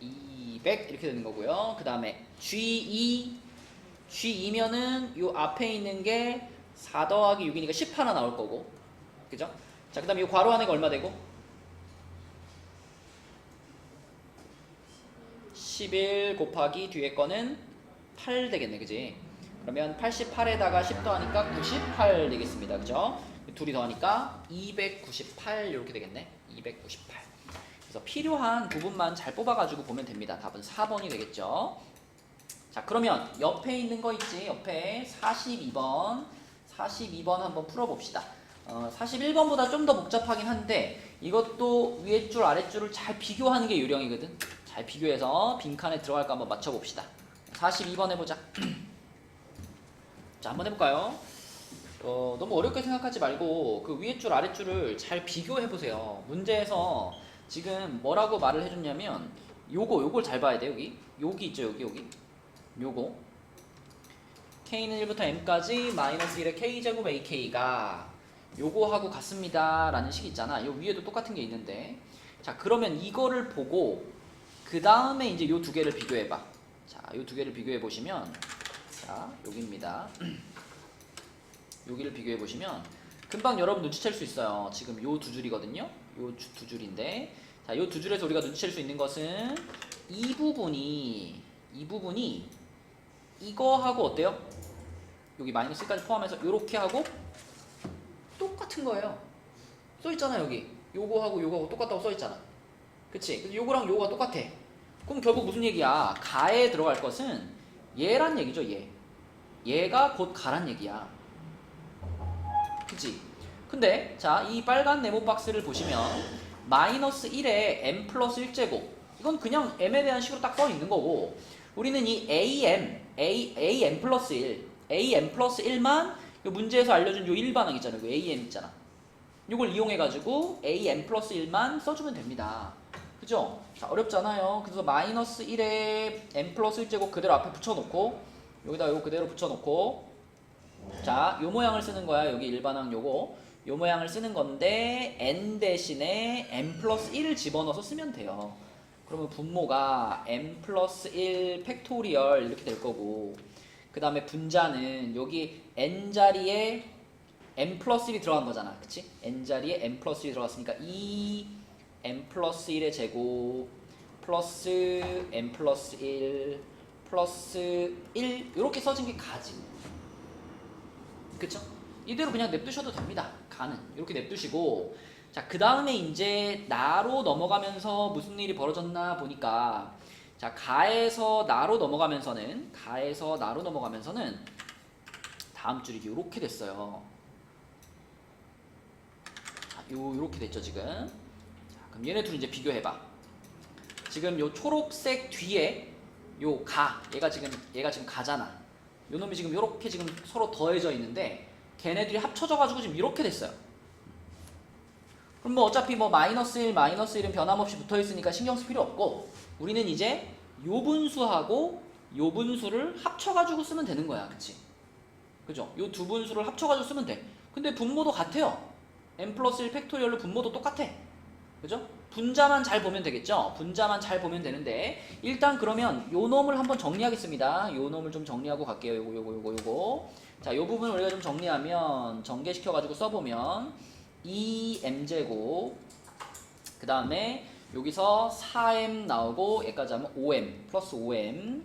200 이렇게 되는 거고요. 그 다음에 G2면은 요 앞에 있는 게 4 더하기 6이니까 10 하나 나올 거고. 그죠? 자, 그 다음에 요 괄호 안에가 얼마 되고? 11 곱하기 뒤에 거는 8 되겠네. 그지? 그러면 88에다가 10 더하니까 98 되겠습니다. 그죠? 둘이 더하니까 298 이렇게 되겠네. 298. 그래서 필요한 부분만 잘 뽑아가지고 보면 됩니다. 답은 4번이 되겠죠. 자, 그러면 옆에 있는 거 있지? 옆에 42번 한번 풀어봅시다. 41번보다 좀 더 복잡하긴 한데 이것도 위에 줄 아래 줄을 잘 비교하는 게 요령이거든. 잘 비교해서 빈칸에 들어갈까 한번 맞춰봅시다. 42번 해보자. 자, 한번 해볼까요? 너무 어렵게 생각하지 말고 그 위에 줄 아래 줄을 잘 비교해보세요. 문제에서 지금 뭐라고 말을 해줬냐면 요걸 잘 봐야 돼요. 여기 있죠. 여기 요거 k는 1부터 m까지 마이너스 1의 k제곱 ak가 요거하고 같습니다 라는 식이 있잖아. 요 위에도 똑같은 게 있는데 자 그러면 이거를 보고 그 다음에 이제 요 두 개를 비교해봐. 자, 요 두 개를 비교해 보시면 자 여기입니다. 여기를 비교해 보시면 금방 여러분 눈치챌 수 있어요. 지금 요 두 줄이거든요. 요 두 줄인데 자, 요 두 줄에서 우리가 눈치챌 수 있는 것은 이 부분이 이거하고 어때요? 여기 마이너스 1까지 포함해서 요렇게 하고 똑같은 거예요. 써있잖아. 여기 요거하고 똑같다고 써있잖아. 그치? 그래서 요거랑 요거가 똑같아. 그럼 결국 무슨 얘기야? 가에 들어갈 것은 얘란 얘기죠. 얘가 곧 가란 얘기야. 그치? 근데 자, 이 빨간 네모 박스를 보시면 마이너스 1에 m 플러스 1제곱 이건 그냥 m에 대한 식으로 딱 써 있는 거고 우리는 이 am 플러스 1만 요 문제에서 알려준 요 1반항 있잖아요. 요 am 있잖아. 요걸 이용해가지고 am 플러스 1만 써주면 됩니다. 그죠? 자, 어렵잖아요. 그래서 마이너스 1에 m 플러스 1제곱 그대로 앞에 붙여놓고 여기다 요거 그대로 붙여놓고 자, 요 모양을 쓰는 거야. 여기 일반항 요 모양을 쓰는 건데 n 대신에 m 플러스 1을 집어넣어서 쓰면 돼요. 그러면 분모가 m 플러스 1 팩토리얼 이렇게 될 거고 그 다음에 분자는 여기 n자리에 m 플러스 1이 들어간 거잖아. 그치? n자리에 m 플러스 1이 들어갔으니까 2m 플러스 1의 제곱 플러스 m 플러스 1 플러스 1 이렇게 써진 게 가지. 그쵸? 이대로 그냥 냅두셔도 됩니다. 가는 이렇게 냅두시고 자, 그 다음에 이제 나로 넘어가면서 무슨 일이 벌어졌나 보니까 자, 가에서 나로 넘어가면서는 다음 줄이 이렇게 됐어요. 자, 요렇게 됐죠 지금. 자, 그럼 얘네 둘 이제 비교해봐. 지금 요 초록색 뒤에 요 얘가 지금 가잖아. 요 놈이 지금 요렇게 지금 서로 더해져 있는데 걔네들이 합쳐져가지고 지금 이렇게 됐어요. 그럼 뭐 어차피 뭐 마이너스 1, 마이너스 1은 변함없이 붙어 있으니까 신경 쓸 필요 없고 우리는 이제 요 분수하고 요 분수를 합쳐가지고 쓰면 되는 거야. 그치? 그죠? 요 두 분수를 합쳐가지고 쓰면 돼. 근데 분모도 같아요. n 플러스 1 팩토리얼로 분모도 똑같아. 그죠? 분자만 잘 보면 되겠죠? 분자만 잘 보면 되는데 일단 그러면 요 놈을 한번 정리하겠습니다. 요 놈을 좀 정리하고 갈게요. 요거. 자, 요 부분을 우리가 좀 정리하면 전개시켜가지고 써보면 2m제곱 그 다음에 여기서 4m 나오고 여기까지 하면 5m 플러스 5m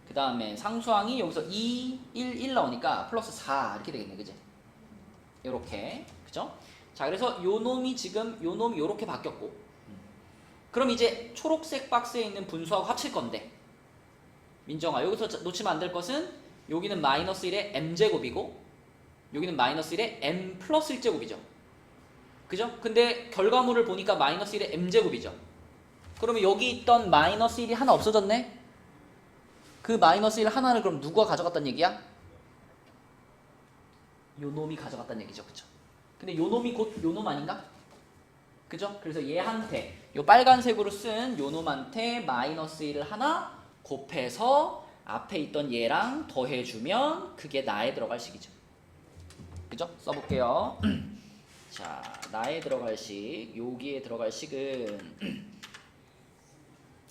그 다음에 상수항이 여기서 2, 1 나오니까 플러스 4 이렇게 되겠네. 그지? 요렇게. 그죠? 자, 그래서 요 놈이 지금 요 놈이 요렇게 바뀌었고 그럼 이제 초록색 박스에 있는 분수하고 합칠 건데 민정아 여기서 놓치면 안 될 것은 여기는 마이너스 1의 m제곱이고 여기는 마이너스 1의 m 플러스 1제곱이죠. 그죠? 근데 결과물을 보니까 마이너스 1의 m제곱이죠. 그러면 여기 있던 마이너스 1이 하나 없어졌네? 그 마이너스 1 하나를 그럼 누가 가져갔단 얘기야? 요 놈이 가져갔단 얘기죠. 그죠? 근데 요 놈이 곧 요 놈 아닌가? 그죠? 그래서 얘한테 요 빨간색으로 쓴 요 놈한테 마이너스 1을 하나 곱해서 앞에 있던 얘랑 더해주면 그게 나에 들어갈 식이죠. 그죠? 써볼게요. 자, 나에 들어갈 식, 여기에 들어갈 식은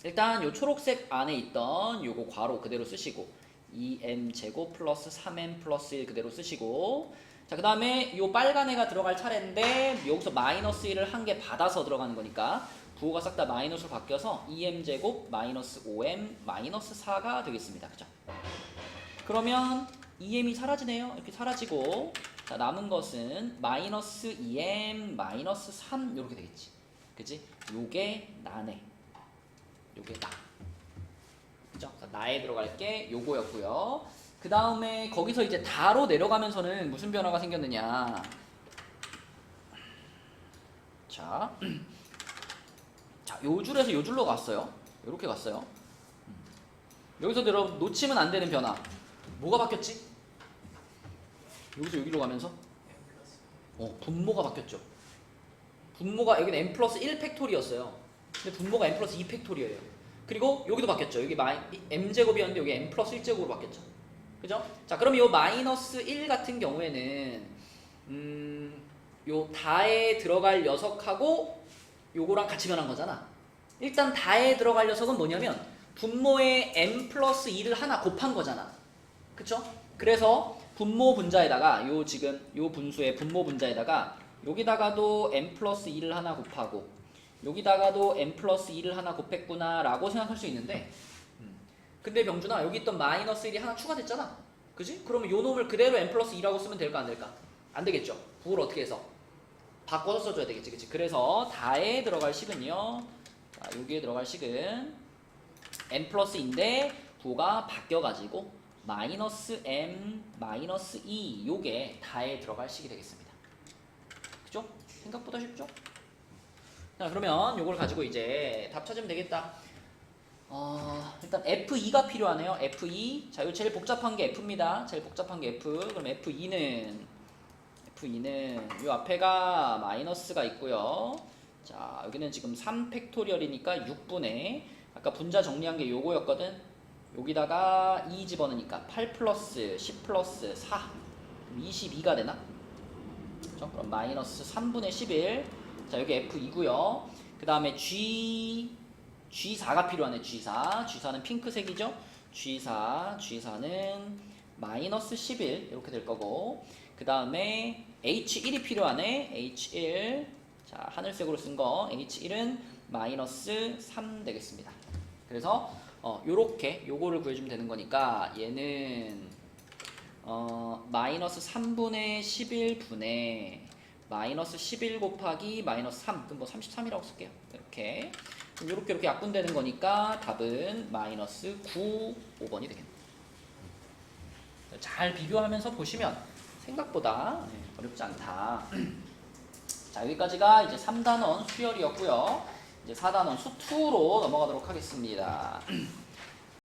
일단 요 초록색 안에 있던 요거 괄호 그대로 쓰시고 2m 제곱 플러스 3m 플러스 1 그대로 쓰시고 자, 그 다음에 요 빨간 애가 들어갈 차례인데 여기서 마이너스 1을 한 개 받아서 들어가는 거니까 부호가 싹 다 마이너스로 바뀌어서 2m 제곱 마이너스 5m 마이너스 4가 되겠습니다. 그죠? 그러면 2m이 사라지네요. 이렇게 사라지고 자, 남은 것은 마이너스 2m 마이너스 3 이렇게 되겠지. 그치? 요게 나네. 요게 나. 그죠? 나에 들어갈 게 요거였고요. 그 다음에 거기서 이제 다로 내려가면서는 무슨 변화가 생겼느냐. 자, 자, 요 줄에서 요 줄로 갔어요. 요렇게 갔어요. 여기서 놓치면 안 되는 변화. 뭐가 바뀌었지? 여기서 여기로 가면서 분모가 바뀌었죠. 분모가 여기는 n 플러스 1 팩토리였어요. 근데 분모가 n 플러스 2 팩토리예요. 그리고 여기도 바뀌었죠. 여기 m제곱이었는데 여기 n 플러스 1제곱으로 바뀌었죠. 그죠? 자, 그럼 요 마이너스 1 같은 경우에는 요 다에 들어갈 녀석하고 요거랑 같이 변한 거잖아. 일단 다에 들어갈 녀석은 뭐냐면 분모에 n 플러스 2를 하나 곱한 거잖아. 그쵸? 그래서 분모 분자에다가 요 지금 요 분수의 분모 분자에다가 여기다가도 n 플러스 2를 하나 곱하고 여기다가도 n 플러스 2를 하나 곱했구나 라고 생각할 수 있는데 근데 병준아 여기 있던 마이너스 1이 하나 추가됐잖아. 그지? 그러면 요 놈을 그대로 n 플러스 2라고 쓰면 될까 안 될까? 안 되겠죠. 부호를 어떻게 해서? 바꿔서 써줘야 되겠지. 그치? 그래서 다에 들어갈 식은요. 자, 여기에 들어갈 식은 n 플러스인데 부호가 바뀌어가지고 마이너스 m 마이너스 2 요게 다에 들어갈 식이 되겠습니다. 그죠? 생각보다 쉽죠? 자, 그러면 요걸 가지고 이제 답 찾으면 되겠다. 일단 F2가 필요하네요. F2. 자, 요 제일 복잡한 게 F입니다. 제일 복잡한 게 F. 그럼 F2는 요 앞에가 마이너스가 있고요. 자, 여기는 지금 3 팩토리얼이니까 6분의 아까 분자 정리한 게 요거였거든. 여기다가 2 집어넣으니까 8 플러스 10 플러스 4 22가 되나? 그렇죠? 그럼 마이너스 3분의 11. 자, 여기 F2고요. 그 다음에 G4가 필요하네. G4는 핑크색이죠. G4는 마이너스 11 이렇게 될 거고 그 다음에 H1이 필요하네. H1 자, 하늘색으로 쓴 거 H1은 마이너스 3 되겠습니다. 그래서 요렇게 요거를 구해주면 되는 거니까 얘는 마이너스 3분의 11분의 마이너스 11 곱하기 마이너스 3 그럼 뭐 33이라고 쓸게요. 이렇게 이렇게 약분되는 거니까 답은 마이너스 9, 5번이 되겠네요. 잘 비교하면서 보시면 생각보다 어렵지 않다. 자, 여기까지가 이제 3단원 수열이었고요. 이제 4단원 수2로 넘어가도록 하겠습니다.